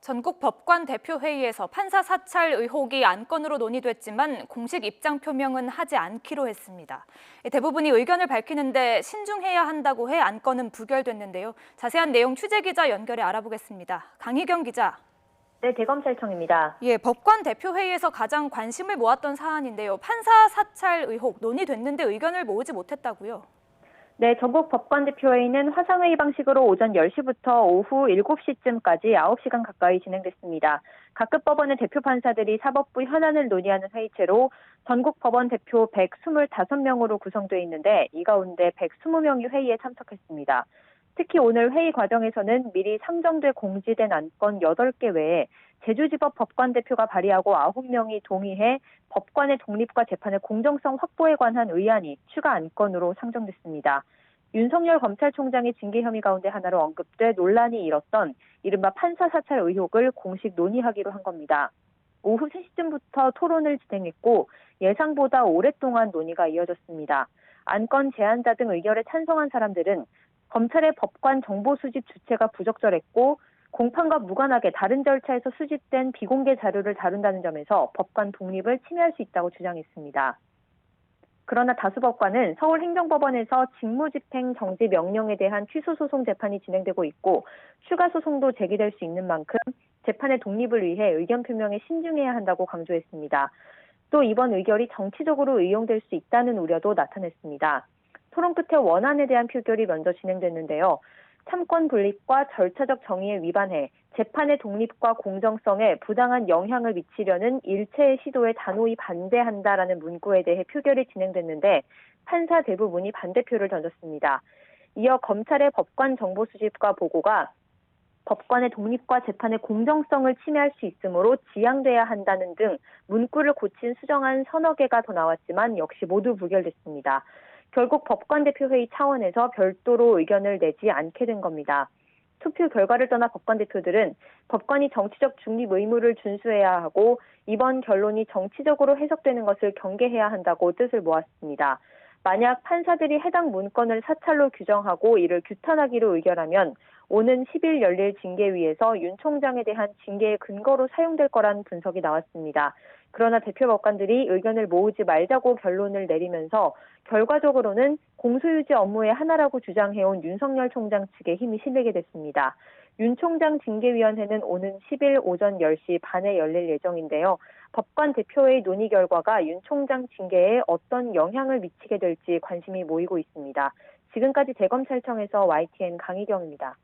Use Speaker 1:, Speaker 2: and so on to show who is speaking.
Speaker 1: 전국 법관 대표회의에서 판사 사찰 의혹이 안건으로 논의됐지만 공식 입장 표명은 하지 않기로 했습니다. 대부분이 의견을 밝히는데 신중해야 한다고 해 안건은 부결됐는데요. 자세한 내용 취재기자 연결해 알아보겠습니다. 강희경 기자.
Speaker 2: 네, 대검찰청입니다.
Speaker 1: 법관 대표회의에서 가장 관심을 모았던 사안인데요. 판사 사찰 의혹 논의됐는데 의견을 모으지 못했다고요?
Speaker 2: 네, 전국 법관대표회의는 화상회의 방식으로 오전 10시부터 오후 7시쯤까지 9시간 가까이 진행됐습니다. 각급 법원의 대표 판사들이 사법부 현안을 논의하는 회의체로 전국 법원 대표 125명으로 구성되어 있는데 이 가운데 120명이 회의에 참석했습니다. 특히 오늘 회의 과정에서는 미리 상정돼 공지된 안건 8개 외에 제주지법 법관대표가 발의하고 9명이 동의해 법관의 독립과 재판의 공정성 확보에 관한 의안이 추가 안건으로 상정됐습니다. 윤석열 검찰총장의 징계 혐의 가운데 하나로 언급돼 논란이 일었던 이른바 판사 사찰 의혹을 공식 논의하기로 한 겁니다. 오후 3시쯤부터 토론을 진행했고 예상보다 오랫동안 논의가 이어졌습니다. 안건 제안자 등 의결에 찬성한 사람들은 검찰의 법관 정보 수집 주체가 부적절했고 공판과 무관하게 다른 절차에서 수집된 비공개 자료를 다룬다는 점에서 법관 독립을 침해할 수 있다고 주장했습니다. 그러나 다수 법관은 서울행정법원에서 직무집행 정지 명령에 대한 취소소송 재판이 진행되고 있고 추가 소송도 제기될 수 있는 만큼 재판의 독립을 위해 의견 표명에 신중해야 한다고 강조했습니다. 또 이번 의결이 정치적으로 의용될 수 있다는 우려도 나타냈습니다. 토론 끝에 원안에 대한 표결이 먼저 진행됐는데요. 참권 분립과 절차적 정의에 위반해 재판의 독립과 공정성에 부당한 영향을 미치려는 일체의 시도에 단호히 반대한다라는 문구에 대해 표결이 진행됐는데 판사 대부분이 반대표를 던졌습니다. 이어 검찰의 법관 정보 수집과 보고가 법관의 독립과 재판의 공정성을 침해할 수 있으므로 지양돼야 한다는 등 문구를 고친 수정안 서너 개가 더 나왔지만 역시 모두 부결됐습니다. 결국 법관대표회의 차원에서 별도로 의견을 내지 않게 된 겁니다. 투표 결과를 떠나 법관대표들은 법관이 정치적 중립 의무를 준수해야 하고 이번 결론이 정치적으로 해석되는 것을 경계해야 한다고 뜻을 모았습니다. 만약 판사들이 해당 문건을 사찰로 규정하고 이를 규탄하기로 의결하면 오는 10일 열릴 징계위에서 윤 총장에 대한 징계의 근거로 사용될 거란 분석이 나왔습니다. 그러나 대표 법관들이 의견을 모으지 말자고 결론을 내리면서 결과적으로는 공소유지 업무의 하나라고 주장해온 윤석열 총장 측에 힘이 실리게 됐습니다. 윤 총장 징계위원회는 오는 10일 오전 10시 반에 열릴 예정인데요. 법관 대표의 논의 결과가 윤 총장 징계에 어떤 영향을 미치게 될지 관심이 모이고 있습니다. 지금까지 대검찰청에서 YTN 강희경입니다.